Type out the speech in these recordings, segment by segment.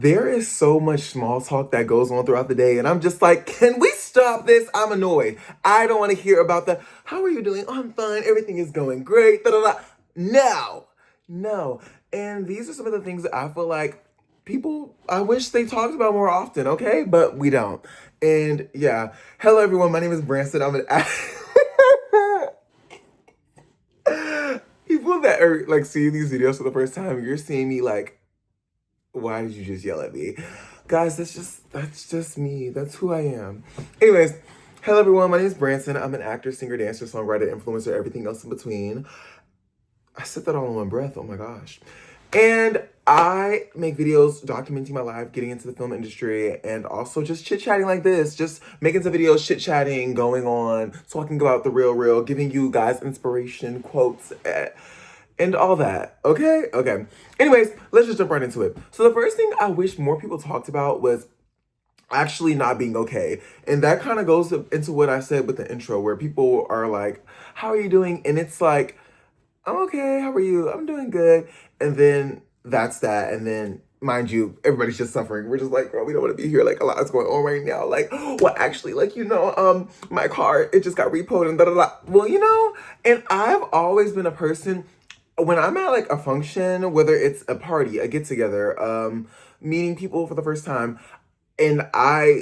There is so much small talk that goes on throughout the day, and I'm just like, can we stop this? I'm annoyed. I don't want to hear about the, how are you doing? Oh, I'm fine. Everything is going great. Da, da, da. No, no. And these are some of the things that I feel like people, I wish they talked about more often, okay? But we don't. And yeah, hello everyone. My name is Branson. I'm an people that are like seeing these videos for the first time. You're seeing me like, why did you just yell at me? Guys, that's just me. That's who I am. Anyways, hello everyone. My name is Branson. I'm an actor, singer, dancer, songwriter, influencer, everything else in between. I said that all in one breath. Oh my gosh. And I make videos documenting my life, getting into the film industry, and also just chit-chatting like this, just making some videos, chit-chatting, going on, talking about the real, giving you guys inspiration, quotes, and all that. Okay? Okay. Anyways, let's just jump right into it. So the first thing I wish more people talked about was actually not being okay. And that kind of goes into what I said with the intro, where people are like, how are you doing? And it's like, I'm okay. How are you? I'm doing good. And then that's that. And then, mind you, everybody's just suffering. We're just like, girl, we don't want to be here. Like, a lot is going on right now. Like, well, actually, like, my car, it just got repoed and da da da. Well, and I've always been a person when I'm at like a function, whether it's a party, a get together, meeting people for the first time, and I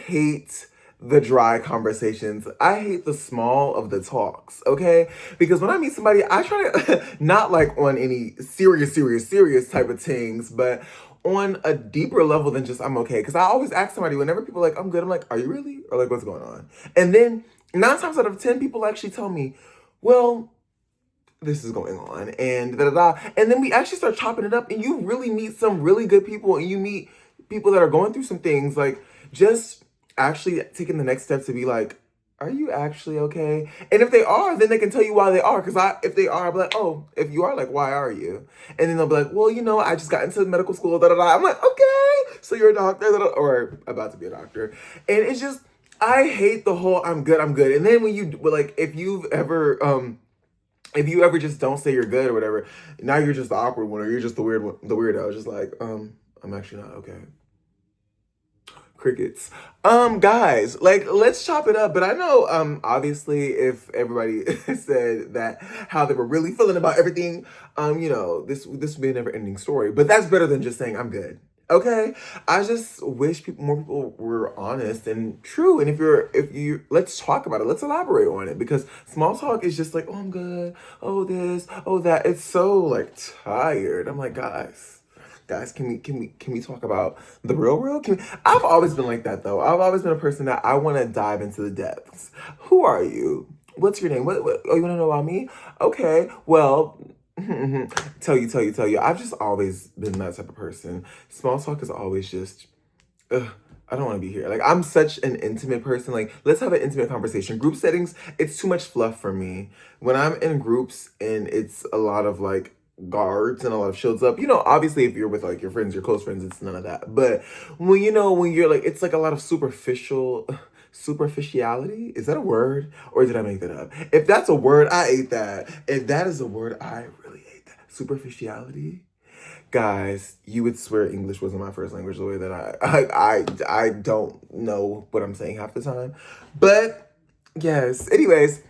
hate the dry conversations. I hate the small of the talks, okay? Because when I meet somebody, I try to not like on any serious type of things, but on a deeper level than just I'm okay. Because I always ask somebody whenever people are like, I'm good, I'm like, are you really? Or like, what's going on? And then 9 times out of 10, people actually tell me, well, this is going on and da da da. And then we actually start chopping it up, and you really meet some really good people, and you meet people that are going through some things, like just actually taking the next step to be like, are you actually okay? And if they are, then they can tell you why they are. Because if they are, I'll be like, oh, if you are, like, why are you? And then they'll be like, well, I just got into medical school, da da da. I'm like, okay, so you're a doctor, da, da, or about to be a doctor. And it's just, I hate the whole I'm good, I'm good. And then when you, like, if you ever just don't say you're good or whatever, now you're just the awkward one, or you're just the weird one, the weirdo. Just like, I'm actually not okay. Crickets. Guys, like, let's chop it up. But I know, obviously, if everybody said that how they were really feeling about everything, this would be a never-ending story. But that's better than just saying I'm good. Okay, I just wish more people were honest and true. And if you, let's talk about it. Let's elaborate on it, because small talk is just like, oh, I'm good. Oh, this. Oh, that. It's so like tired. I'm like, guys, can we talk about the real? I've always been like that though. I've always been a person that I want to dive into the depths. Who are you? What's your name? What oh, you want to know about me? Okay, well, tell you. I've just always been that type of person. Small talk is always just, ugh, I don't want to be here. Like, I'm such an intimate person. Like, let's have an intimate conversation. Group settings, it's too much fluff for me. When I'm in groups and it's a lot of like guards and a lot of shields up, obviously if you're with like your friends, your close friends, it's none of that. But when you're like, it's like a lot of superficiality. Is that a word, or did I make that up? If that's a word, I ate that. If that is a word, I really ate that. Superficiality. Guys, you would swear English wasn't my first language, the way that I don't know what I'm saying half the time. But yes, anyways,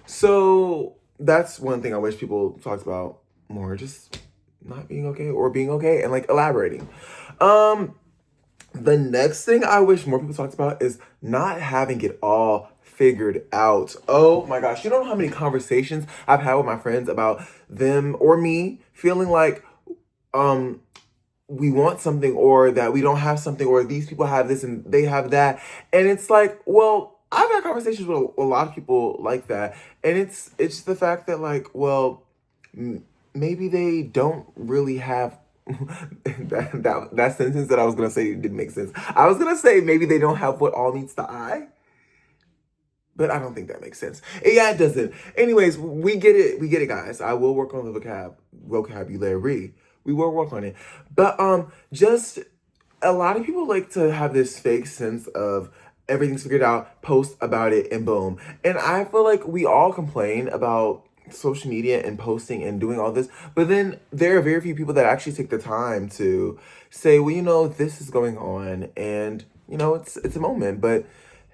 so that's one thing I wish people talked about more, just not being okay or being okay, and like elaborating. Um the next thing I wish more people talked about is not having it all figured out. Oh my gosh, you don't know how many conversations I've had with my friends about them or me feeling like um we want something, or that we don't have something, or these people have this and they have that. And it's like, well, I've had conversations with a lot of people like that. And it's the fact that, like, well, maybe they don't really have that sentence that I was gonna say didn't make sense. I was gonna say maybe they don't have what all meets the eye, but I don't think that makes sense. Yeah, it doesn't. Anyways, we get it, guys. I will work on the vocabulary. We will work on it. But just a lot of people like to have this fake sense of everything's figured out, post about it, and boom. And I feel like we all complain about social media and posting and doing all this, but then there are very few people that actually take the time to say, well, this is going on, and it's a moment, but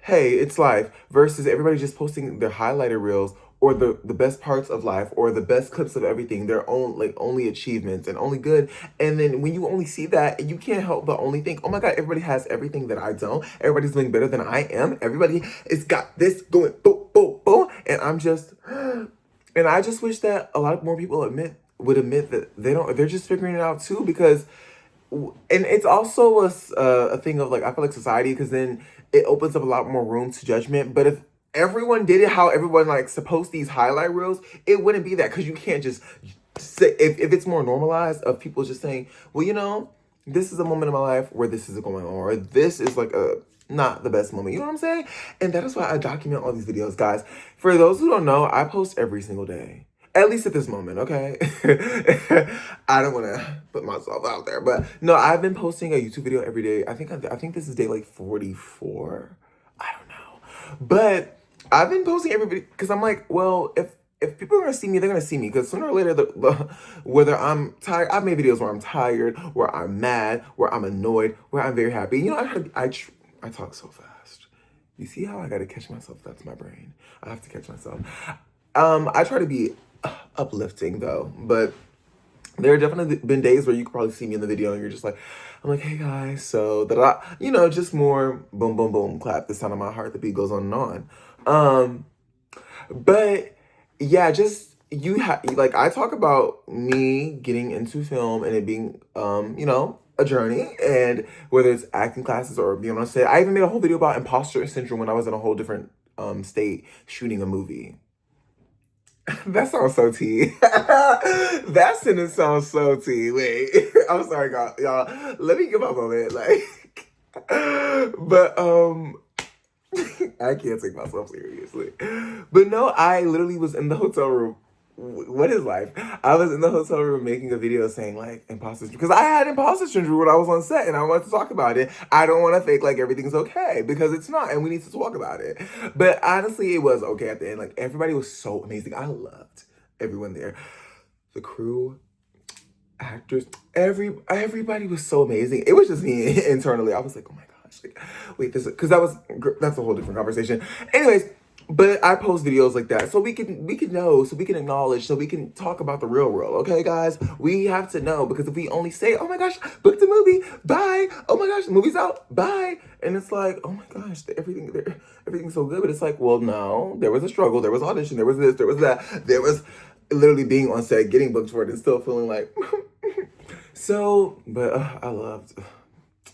hey, it's life, versus everybody just posting their highlighter reels, or the best parts of life, or the best clips of everything, their own, like, only achievements and only good. And then when you only see that, you can't help but only think, oh my god, everybody has everything that I don't, everybody's doing better than I am, everybody has got this going, boom, boom, boom, and I'm just and I just wish that a lot more people would admit that they're just figuring it out too, because and it's also a thing of, like, I feel like society, because then it opens up a lot more room to judgment. But if everyone did it how everyone likes to post these highlight reels, it wouldn't be that, because you can't just say, if it's more normalized of people just saying, well, this is a moment in my life where this is going on, or this is like a not the best moment. You know what I'm saying? And that is why I document all these videos, guys. For those who don't know, I post every single day. At least at this moment, okay? I don't want to put myself out there, but no, I've been posting a YouTube video every day. I think this is day like 44. I don't know, but I've been posting every video because I'm like, well, if people are gonna see me, they're gonna see me, because sooner or later, whether I'm tired, I've made videos where I'm tired, where I'm mad, where I'm annoyed, where I'm very happy. I talk so fast. You see how I gotta catch myself? That's my brain. I have to catch myself. I try to be uplifting though, but there have definitely been days where you could probably see me in the video and you're just like, I'm like, hey guys, so that just more boom, boom, boom, clap, the sound of my heart, the beat goes on and on. But yeah, just like, I talk about me getting into film and it being, a journey, and whether it's acting classes or being on set. I even made a whole video about imposter syndrome when I was in a whole different state shooting a movie. That sounds so tea. That sentence sounds so tea. Wait, I'm sorry, y'all. Let me give my moment. Like, but I can't take myself seriously. But no, I literally was in the hotel room. What is life? I was in the hotel room making a video saying, like, imposter syndrome, because I had imposter syndrome when I was on set, and I wanted to talk about it. I don't want to fake like everything's okay, because it's not, and we need to talk about it. But honestly, it was okay at the end. Like, everybody was so amazing. I loved everyone there. The crew, actors, everybody was so amazing. It was just me internally. I was like, oh my gosh, like, wait, because that's a whole different conversation. Anyways. But I post videos like that so we can know, so we can acknowledge, so we can talk about the real world, okay, guys? We have to know, because if we only say, oh my gosh, booked a movie, bye, oh my gosh, the movie's out, bye, and it's like, oh my gosh, everything's so good, but it's like, well, no, there was a struggle, there was audition, there was this, there was that, there was literally being on set, getting booked for it, and still feeling like, so, but I loved.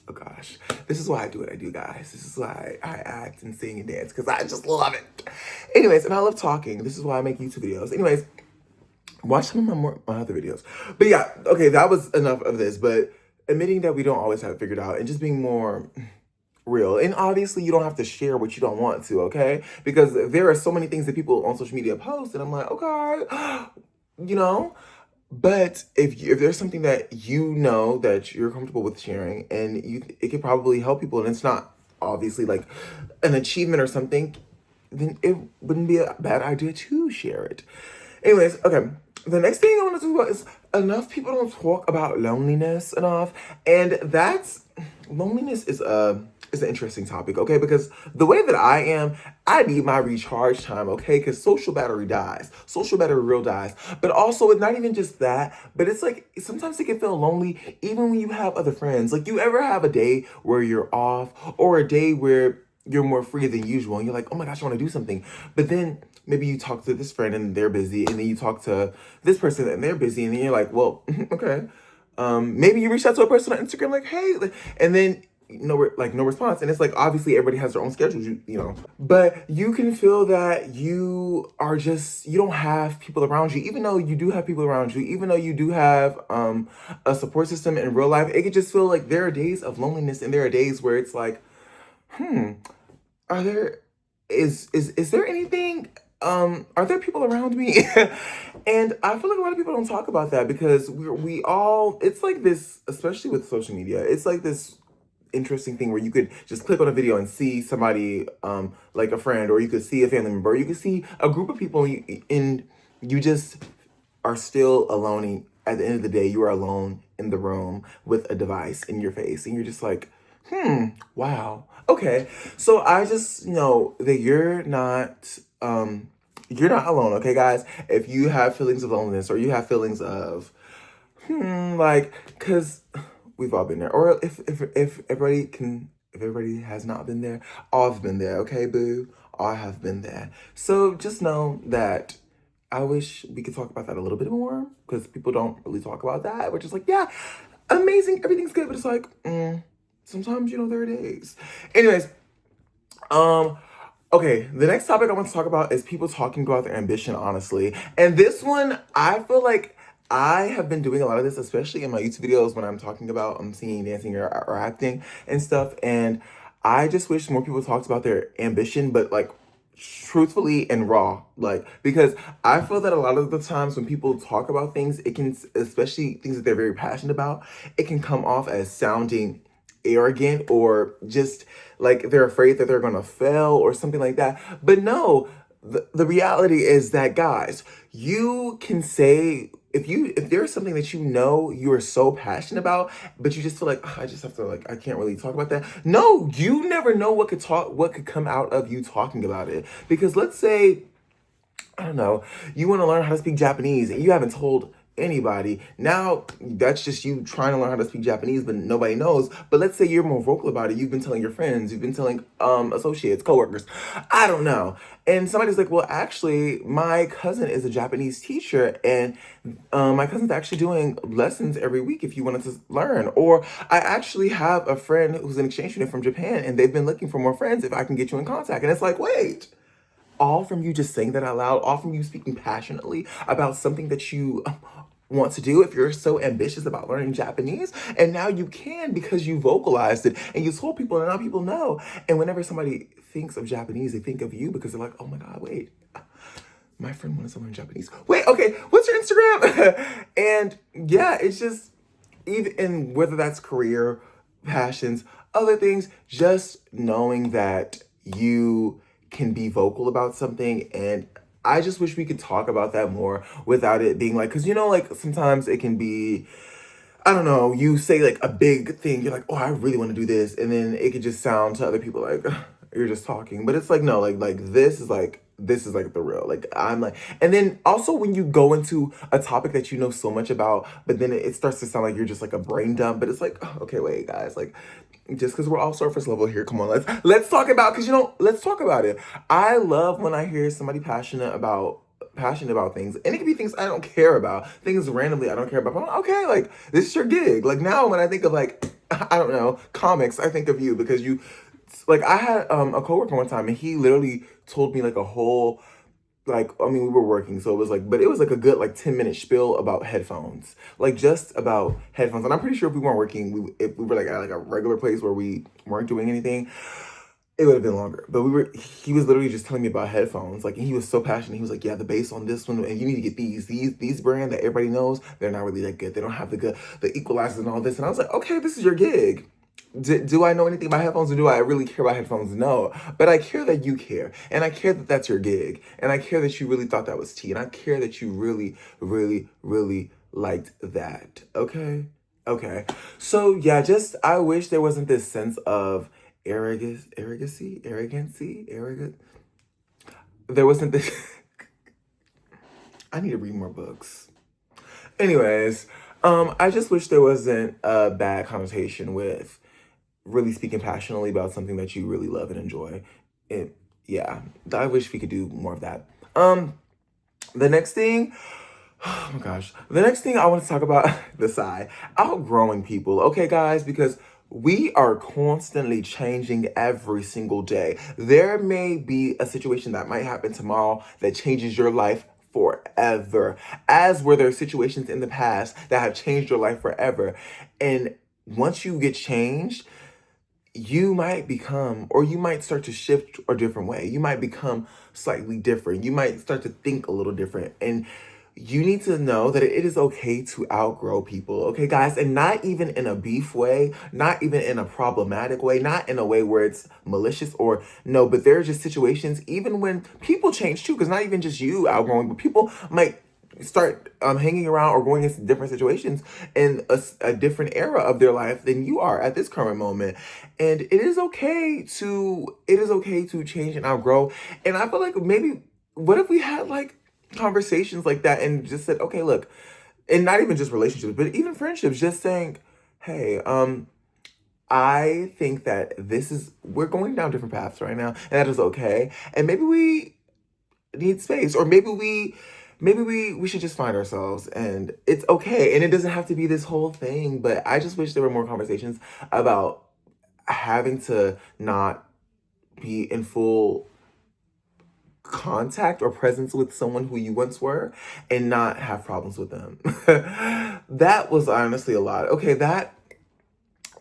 Oh gosh, this is why I do what I do, guys. This is why I act and sing and dance, because I just love it. Anyways, and I love talking. This is why I make YouTube videos. Anyways, watch some of my other videos. But yeah, okay, that was enough of this. But admitting that we don't always have it figured out, and just being more real. And obviously, you don't have to share what you don't want to, okay? Because there are so many things that people on social media post, and I'm like, okay, But if there's something that that you're comfortable with sharing, and it could probably help people, and it's not obviously like an achievement or something, then it wouldn't be a bad idea to share it. Anyways, okay. The next thing I want to talk about is, enough people don't talk about loneliness enough, and loneliness is an interesting topic, okay? Because the way that I need my recharge time, okay? Because social battery real dies. But also, it's not even just that, but it's like, sometimes it can feel lonely even when you have other friends. Like, you ever have a day where you're off, or a day where you're more free than usual, and you're like, oh my gosh, I want to do something. But then maybe you talk to this friend and they're busy, and then you talk to this person and they're busy, and then you're like, well, okay. Maybe you reach out to a person on Instagram like, hey, and then no response, and it's like, obviously everybody has their own schedules, but you can feel that you don't have people around you, even though you do have people around you, even though you do have a support system in real life. It could just feel like there are days of loneliness, and there are days where it's like, are there is there anything, are there people around me? And I feel like a lot of people don't talk about that, because we all, it's like this, especially with social media, it's like this interesting thing where you could just click on a video and see somebody, like a friend, or you could see a family member, or you could see a group of people in you just are still alone. At the end of the day, you are alone in the room with a device in your face, and you're just like, wow, okay. So I just know that you're not alone, okay, guys. If you have feelings of loneliness or you have feelings of like, cause we've all been there, or if everybody has not been there, all have been there, okay, boo, all have been there. So just know that I wish we could talk about that a little bit more because people don't really talk about that. We're just like, yeah, amazing, everything's good, but it's like, sometimes there are days. Anyways, um, okay, the next topic I want to talk about is people talking about their ambition, honestly. And this one, I feel like I have been doing a lot of this, especially in my YouTube videos when I'm talking about singing, dancing, or acting and stuff. And I just wish more people talked about their ambition, but like truthfully and raw. Like, because I feel that a lot of the times when people talk about things, it can, especially things that they're very passionate about, it can come off as sounding arrogant or just like they're afraid that they're gonna fail or something like that. But no, the reality is that, guys, you can say if there's something that you are so passionate about, but you just feel like, "Ugh, I just have to, like, I can't really talk about that." No, you never know what could come out of you talking about it. Because let's say, I don't know, you want to learn how to speak Japanese and you haven't told anybody. Now that's just you trying to learn how to speak Japanese, but nobody knows. But let's say you're more vocal about it. You've been telling your friends, you've been telling associates, coworkers, I don't know. And somebody's like, well, actually, my cousin is a Japanese teacher, and my cousin's actually doing lessons every week if you wanted to learn. Or I actually have a friend who's an exchange student from Japan, and they've been looking for more friends if I can get you in contact. And it's like, wait, all from you just saying that out loud, all from you speaking passionately about something that you want to do if you're so ambitious about learning Japanese. And now you can because you vocalized it and you told people, and now people know. And whenever somebody thinks of Japanese, they think of you because they're like, oh my God, wait, my friend wanted to learn Japanese. Wait, okay, what's your Instagram? And yeah, it's just, even in whether that's career, passions, other things, just knowing that you can be vocal about something. And I just wish we could talk about that more without it being like, because like sometimes it can be, I don't know, you say like a big thing, you're like, oh, I really want to do this, and then it could just sound to other people like, you're just talking. But it's like, no, like this is like the real. Like, I'm like, and then also when you go into a topic that you know so much about, but then it starts to sound like you're just like a brain dump. But it's like, oh, okay, wait, guys, like, just because we're all surface level here, come on, let's talk about, because let's talk about it. I love when I hear somebody passionate about things, and it can be things I don't care about, things randomly I don't care about. But I'm like, okay, like, this is your gig. Like, now when I think of, like, I don't know, comics, I think of you because you, like, I had a coworker one time, and he literally told me like a whole, like, I mean, we were working, so it was like, but it was like a good like 10-minute spiel about headphones, like just about headphones. And I'm pretty sure if we weren't working, if we were like at like a regular place where we weren't doing anything, it would have been longer. But he was literally just telling me about headphones. Like, and he was so passionate. He was like, yeah, the bass on this one, and you need to get these brand that everybody knows, they're not really that good. They don't have the equalizers and all this. And I was like, okay, this is your gig. Do I know anything about headphones, or do I really care about headphones? No. But I care that you care. And I care that that's your gig. And I care that you really thought that was tea. And I care that you really, really, really liked that. Okay? Okay. So yeah, just, I wish there wasn't this sense of arrogant. There wasn't this. I need to read more books. Anyways, I just wish there wasn't a bad connotation with really speaking passionately about something that you really love and enjoy. It, yeah, I wish we could do more of that. The next thing, oh my gosh, the next thing I want to talk about, the side, outgrowing people. Okay, guys, because we are constantly changing every single day. There may be a situation that might happen tomorrow that changes your life forever, as were there situations in the past that have changed your life forever. And once you get changed, you might become, or you might start to shift a different way. You might become slightly different. You might start to think a little different. And you need to know that it is okay to outgrow people, okay, guys? And not even in a beef way, not even in a problematic way, not in a way where it's malicious or no, but there are just situations, even when people change too, because not even just you outgrowing, but people might start hanging around or going into different situations in a different era of their life than you are at this current moment. And it is okay to change and outgrow. And I feel like maybe what if we had like conversations like that and just said, okay, look, and not even just relationships, but even friendships, just saying, hey, I think that we're going down different paths right now, and that is okay. And maybe we need space, or maybe we should just find ourselves, and it's okay. And it doesn't have to be this whole thing, but I just wish there were more conversations about having to not be in full contact or presence with someone who you once were and not have problems with them. That was honestly a lot. Okay, that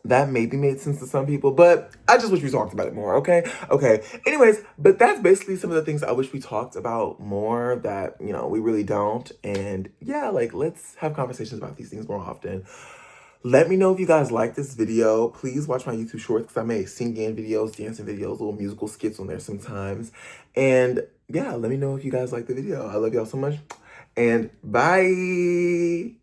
maybe made sense to some people, but I just wish we talked about it more, okay? Okay. Anyways, but that's basically some of the things I wish we talked about more that, we really don't. And yeah, like let's have conversations about these things more often. Let me know if you guys like this video. Please watch my YouTube shorts because I make singing videos, dancing videos, little musical skits on there sometimes. And yeah, let me know if you guys like the video. I love y'all so much. And bye.